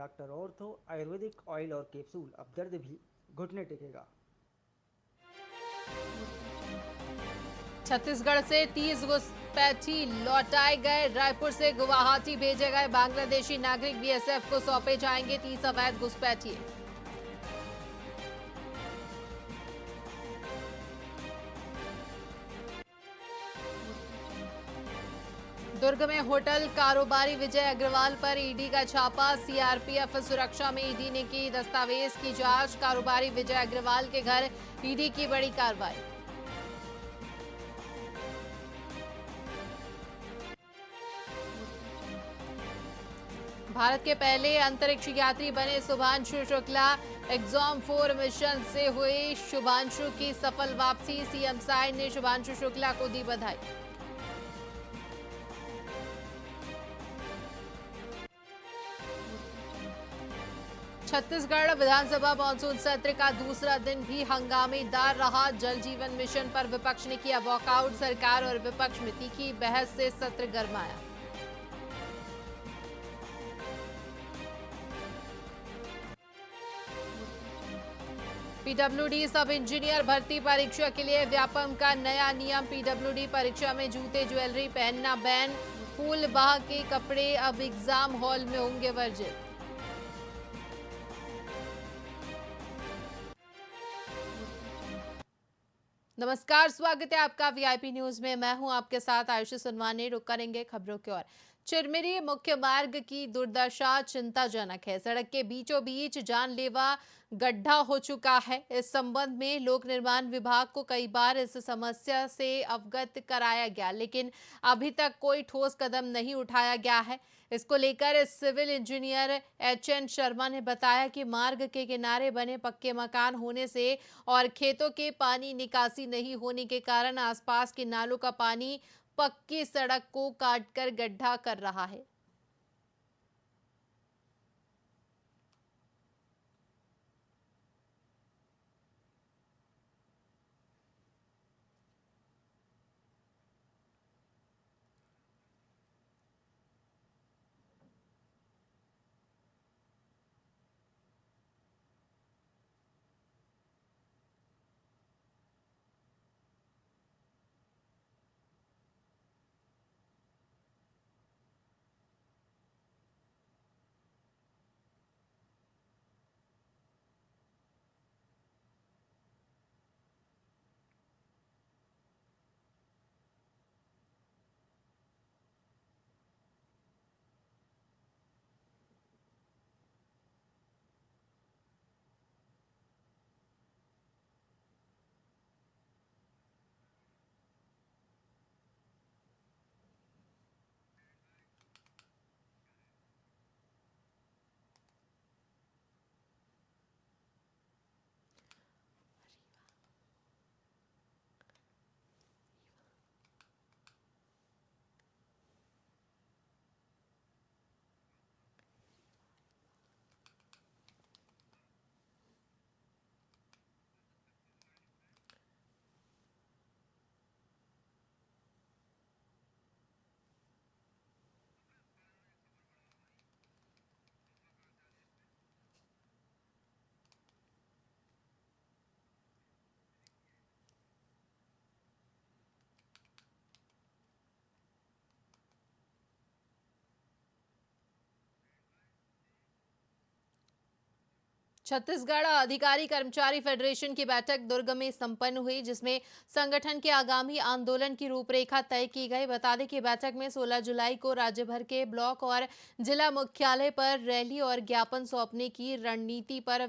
Doctor ortho Ayurvedic oil और capsule, अब दर्द भी घुटने टेकेगा। छत्तीसगढ़ से 30 घुसपैठी लौटाए गए। रायपुर से गुवाहाटी भेजे गए बांग्लादेशी नागरिक बीएसएफ को सौंपे जाएंगे। 30 अवैध घुसपैठी। दुर्ग में होटल कारोबारी विजय अग्रवाल पर ईडी का छापा। सीआरपीएफ सुरक्षा में ईडी ने की दस्तावेज की जांच। कारोबारी विजय अग्रवाल के घर ईडी की बड़ी कार्रवाई। भारत के पहले अंतरिक्ष यात्री बने शुभांशु शुक्ला। ExoMoS-4 मिशन से हुई शुभांशु की सफल वापसी। सीएम साइड ने शुभांशु शुक्ला को दी बधाई। छत्तीसगढ़ विधानसभा मानसून सत्र का दूसरा दिन भी हंगामेदार रहा। जल जीवन मिशन पर विपक्ष ने किया वॉकआउट। सरकार और विपक्ष में तीखी बहस से सत्र गरमाया। पीडब्ल्यूडी सब इंजीनियर भर्ती परीक्षा के लिए व्यापम का नया नियम। पीडब्ल्यूडी परीक्षा में जूते ज्वेलरी पहनना बैन। फूल बाह के कपड़े अब एग्जाम हॉल में होंगे वर्जित। नमस्कार, स्वागत है आपका वीआईपी न्यूज में। मैं हूं आपके साथ आयुषी सुनवानी। रुक करेंगे खबरों की ओर। चिरमिरी मुख्य मार्ग की दुर्दशा चिंताजनक है। सड़क के बीचों बीच जानलेवा गड्ढा हो चुका है। इस संबंध में लोक निर्माण विभाग को कई बार इस समस्या से अवगत कराया गया, लेकिन अभी तक कोई ठोस कदम नहीं उठाया गया है। इसको लेकर सिविल इंजीनियर HN शर्मा ने बताया कि मार्ग के किनारे बने पक्के मकान होने से और खेतों के पानी निकासी नहीं होने के कारण आसपास के नालों का पानी पक्की सड़क को काटकर गड्ढा कर रहा है। छत्तीसगढ़ अधिकारी कर्मचारी फेडरेशन की बैठक दुर्ग में संपन्न हुई, जिसमें संगठन के आगामी आंदोलन की रूपरेखा तय की गई। बता दें कि बैठक में 16 जुलाई को राज्य भर के ब्लॉक और जिला मुख्यालय पर रैली और ज्ञापन सौंपने की रणनीति पर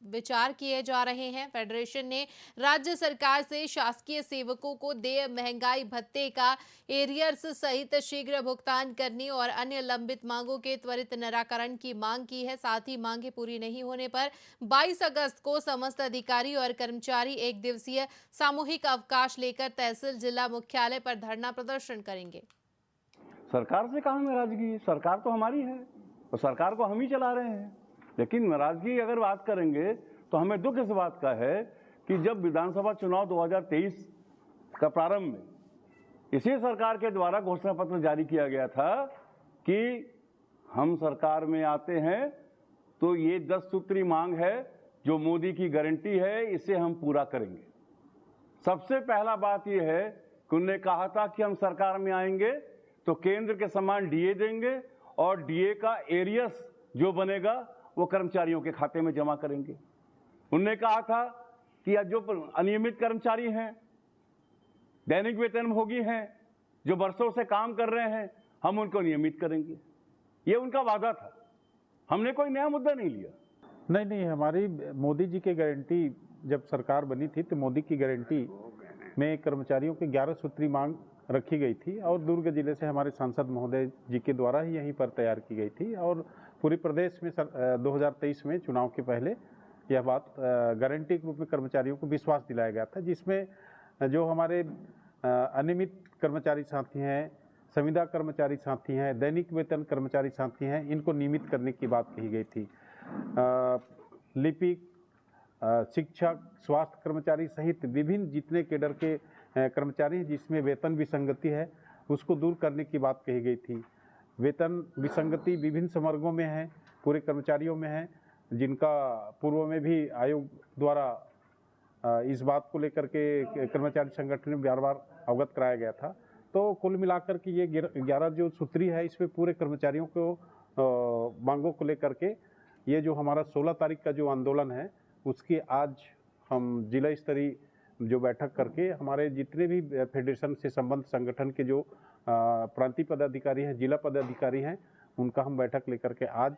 विचार किए जा रहे हैं। फेडरेशन ने राज्य सरकार से शासकीय सेवकों को देय महंगाई भत्ते का एरियर्स सहित शीघ्र भुगतान करने और अन्य लंबित मांगों के त्वरित निराकरण की मांग की है। साथ ही मांगे पूरी नहीं होने पर 22 अगस्त को समस्त अधिकारी और कर्मचारी एक दिवसीय सामूहिक अवकाश लेकर तहसील जिला मुख्यालय पर धरना प्रदर्शन करेंगे। सरकार से कहाँ नाराजगी? सरकार तो हमारी है और सरकार को हम ही चला रहे हैं। लेकिन नाराजगी अगर बात करेंगे तो हमें दुख इस बात का है कि जब विधानसभा चुनाव 2023 का प्रारंभ में इसी सरकार के द्वारा घोषणा पत्र जारी किया गया था कि हम सरकार में आते हैं तो ये 10 सूत्री मांग है जो मोदी की गारंटी है, इसे हम पूरा करेंगे। सबसे पहला बात यह है कि उन्होंने कहा था कि हम सरकार में आएंगे तो केंद्र के समान डीए देंगे और डीए का एरियस जो बनेगा वो कर्मचारियों के खाते में जमा करेंगे। उन्होंने कहा था कि जो अनियमित कर्मचारी हैं, दैनिक वेतनभोगी हैं, जो वर्षों से काम कर रहे हैं, हम उनको नियमित करेंगे। ये उनका वादा था, हमने कोई नया मुद्दा नहीं लिया। नहीं, हमारी मोदी जी की गारंटी जब सरकार बनी थी तो मोदी की गारंटी में कर्मचारियों की 11 सूत्री मांग रखी गई थी और दुर्ग जिले से हमारे सांसद महोदय जी के द्वारा ही यहीं पर तैयार की गई थी और पूरे प्रदेश में 2023 में चुनाव के पहले यह बात गारंटी के रूप में कर्मचारियों को विश्वास दिलाया गया था, जिसमें जो हमारे अनियमित कर्मचारी साथी हैं, संविदा कर्मचारी साथी हैं, दैनिक वेतन कर्मचारी साथी हैं, इनको नियमित करने की बात कही गई थी। लिपिक, शिक्षक, स्वास्थ्य कर्मचारी सहित विभिन्न जितने केडर के कर्मचारी हैं जिसमें वेतन विसंगति है, उसको दूर करने की बात कही गई थी। वेतन विसंगति विभिन्न संवर्गों में है, पूरे कर्मचारियों में है, जिनका पूर्व में भी आयोग द्वारा इस बात को लेकर के कर्मचारी संगठन में बार-बार अवगत कराया गया था। तो कुल मिलाकर के ये 11 जो सूत्री है, इसमें पूरे कर्मचारियों को मांगों को लेकर के ये जो हमारा 16 तारीख का जो आंदोलन है, उसकी आज हम जिला स्तरीय जो बैठक करके हमारे जितने भी फेडरेशन से संबंध संगठन के जो प्रांतीय पदाधिकारी हैं, जिला पदाधिकारी हैं, उनका हम बैठक लेकर के आज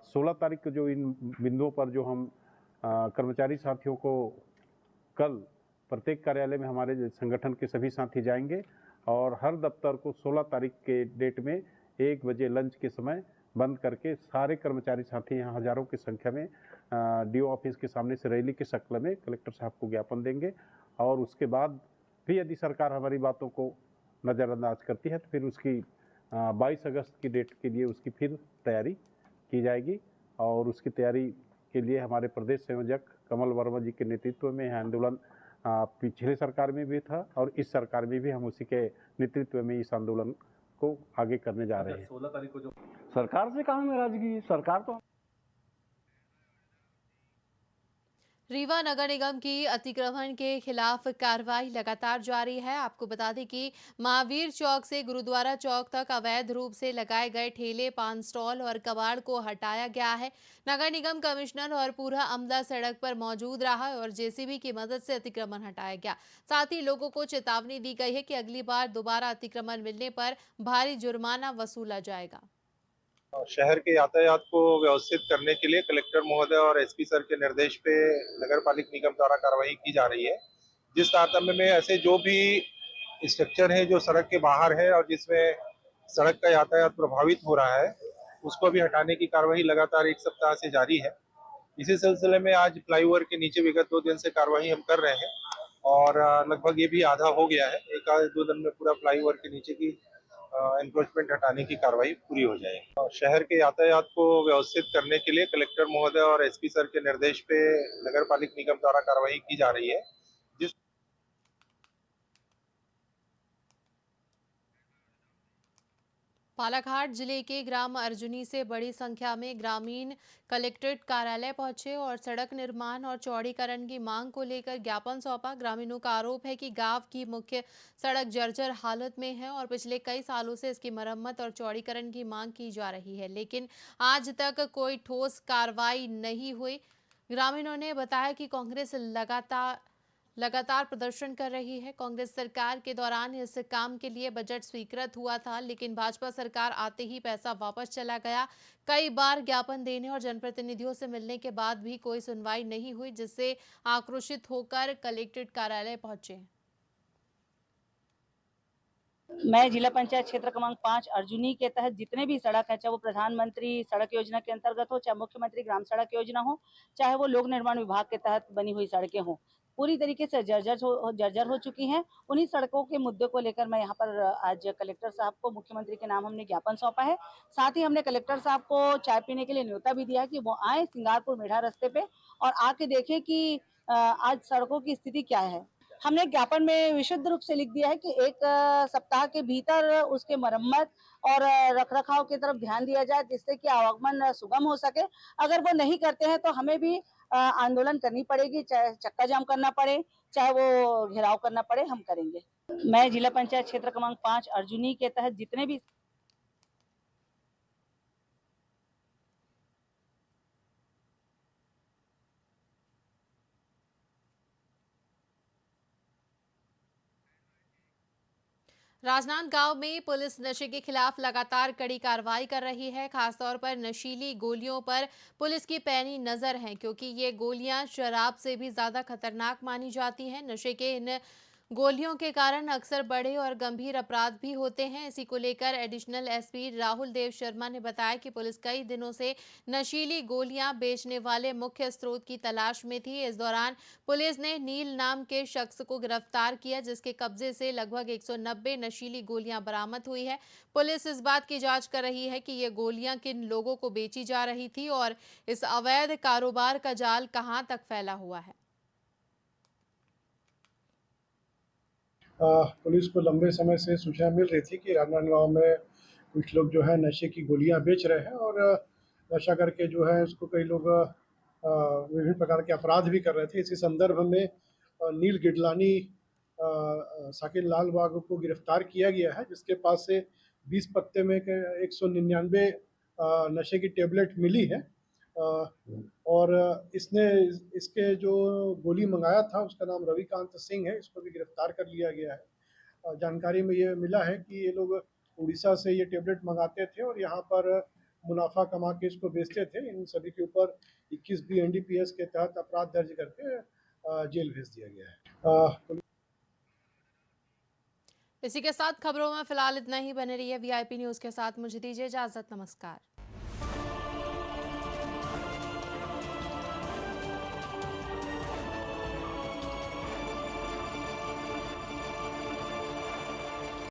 16 तारीख को जो इन बिंदुओं पर जो हम कर्मचारी साथियों को कल प्रत्येक कार्यालय में हमारे संगठन के सभी साथी जाएंगे और हर दफ्तर को 16 तारीख के डेट में 1 बजे लंच के समय बंद करके सारे कर्मचारी साथी यहाँ हजारों की संख्या में डीओ ऑफिस के सामने से रैली के शक्ल में कलेक्टर साहब को ज्ञापन देंगे और उसके बाद भी यदि सरकार हमारी बातों को नज़रअंदाज करती है तो फिर उसकी 22 अगस्त की डेट के लिए उसकी फिर तैयारी की जाएगी और उसकी तैयारी के लिए हमारे प्रदेश संयोजक कमल वर्मा जी के नेतृत्व में यह आंदोलन पिछले सरकार में भी था और इस सरकार में भी हम उसी के नेतृत्व में इस आंदोलन को आगे करने जा रहे हैं। 16 तारीख को जो सरकार से कहा नाराजगी, सरकार तो रीवा नगर निगम की अतिक्रमण के खिलाफ कार्रवाई लगातार जारी है। आपको बता दें कि महावीर चौक से गुरुद्वारा चौक तक अवैध रूप से लगाए गए ठेले, पान स्टॉल और कबाड़ को हटाया गया है। नगर निगम कमिश्नर और पूरा अमला सड़क पर मौजूद रहा और जेसीबी की मदद से अतिक्रमण हटाया गया। साथ ही लोगों को चेतावनी दी गई है कि अगली बार दोबारा अतिक्रमण मिलने पर भारी जुर्माना वसूला जाएगा। शहर के यातायात को व्यवस्थित करने के लिए कलेक्टर महोदय और एसपी सर के निर्देश पे नगर पालिक निगम द्वारा कार्रवाई की जा रही है। जिस तारतम्य में ऐसे जो भी स्ट्रक्चर है जो सड़क के बाहर है और जिसमें सड़क का यातायात प्रभावित हो रहा है, उसको भी हटाने की कार्रवाई लगातार 1 सप्ताह से जारी है। इसी सिलसिले में आज फ्लाईओवर के नीचे विगत 2 दिन से कार्रवाई हम कर रहे हैं और लगभग ये भी आधा हो गया है। 1-2 दिन में पूरा फ्लाईओवर के नीचे की एनक्रोचमेंट हटाने की कार्रवाई पूरी हो जाएगी। शहर के यातायात को व्यवस्थित करने के लिए कलेक्टर महोदय और एसपी सर के निर्देश पे नगर पालिक निगम द्वारा कार्रवाई की जा रही है। जिस बालाघाट जिले के ग्राम अर्जुनी से बड़ी संख्या में ग्रामीण कलेक्ट्रेट कार्यालय पहुंचे और सड़क निर्माण और चौड़ीकरण की मांग को लेकर ज्ञापन सौंपा। ग्रामीणों का आरोप है कि गांव की मुख्य सड़क जर्जर हालत में है और पिछले कई सालों से इसकी मरम्मत और चौड़ीकरण की मांग की जा रही है, लेकिन आज तक कोई ठोस कार्रवाई नहीं हुई। ग्रामीणों ने बताया कि कांग्रेस लगातार प्रदर्शन कर रही है। कांग्रेस सरकार के दौरान इस काम के लिए बजट स्वीकृत हुआ था, लेकिन भाजपा सरकार आते ही पैसा वापस चला गया। कई बार ज्ञापन देने और जनप्रतिनिधियों से मिलने के बाद भी कोई सुनवाई नहीं हुई, जिससे आक्रोशित होकर कलेक्ट्रेट कार्यालय पहुंचे। मैं जिला पंचायत क्षेत्र क्रमांक 5 अर्जुनी के तहत जितने भी सड़क है, चाहे वो प्रधानमंत्री सड़क योजना के अंतर्गत हो, चाहे मुख्यमंत्री ग्राम सड़क योजना हो, चाहे वो लोक निर्माण विभाग के तहत बनी हुई सड़कें हो, पूरी तरीके से जर्जर हो चुकी हैं। उन्हीं सड़कों के मुद्दे को लेकर मैं यहाँ पर आज कलेक्टर साहब को मुख्यमंत्री के नाम हमने ज्ञापन सौंपा है। साथ ही हमने कलेक्टर साहब को चाय पीने के लिए न्योता भी दिया कि वो आए सिंगारपुर मेढ़ा रास्ते पे और आके देखें कि आज सड़कों की स्थिति क्या है। हमने ज्ञापन में विशुद्ध रूप से लिख दिया है कि 1 सप्ताह के भीतर उसके मरम्मत और रख रखाव की तरफ ध्यान दिया जाए, जिससे कि आवागमन सुगम हो सके। अगर वो नहीं करते हैं तो हमें भी आंदोलन करनी पड़ेगी, चाहे चक्का जाम करना पड़े, चाहे वो घेराव करना पड़े, हम करेंगे। मैं जिला पंचायत क्षेत्र क्रमांक 5 अर्जुनी के तहत जितने भी राजनांदगांव में पुलिस नशे के खिलाफ लगातार कड़ी कार्रवाई कर रही है। खासतौर पर नशीली गोलियों पर पुलिस की पैनी नजर है, क्योंकि ये गोलियां शराब से भी ज्यादा खतरनाक मानी जाती हैं। नशे के इन गोलियों के कारण अक्सर बड़े और गंभीर अपराध भी होते हैं। इसी को लेकर एडिशनल एसपी राहुल देव शर्मा ने बताया कि पुलिस कई दिनों से नशीली गोलियां बेचने वाले मुख्य स्रोत की तलाश में थी। इस दौरान पुलिस ने नील नाम के शख्स को गिरफ्तार किया, जिसके कब्जे से लगभग 190 नशीली गोलियां बरामद हुई है। पुलिस इस बात की जांच कर रही है कि ये गोलियां किन लोगों को बेची जा रही थी और इस अवैध कारोबार का जाल कहां तक फैला हुआ है। पुलिस को लंबे समय से सूचना मिल रही थी कि राजनांदगांव में कुछ लोग जो है नशे की गोलियां बेच रहे हैं और नशा करके जो है उसको कई लोग विभिन्न प्रकार के अपराध भी कर रहे थे। इसी संदर्भ में नील गिडलानी साकिन लाल बाग को गिरफ्तार किया गया है, जिसके पास से 20 पत्ते में 199 नशे की टेबलेट मिली है। और इसने इसके जो गोली मंगाया था उसका नाम रविकांत सिंह है, इसको भी गिरफ्तार कर लिया गया है। जानकारी में ये मिला है कि ये लोग उड़ीसा से ये टेबलेट मंगाते थे और यहाँ पर मुनाफा कमा के इसको बेचते थे। इन सभी के ऊपर 21 बी एनडीपीएस के तहत अपराध दर्ज करके जेल भेज दिया गया है। इसी के साथ खबरों में फिलहाल इतना ही। बने रहिए वीआईपी न्यूज के साथ। मुझे दीजिए इजाजत। नमस्कार।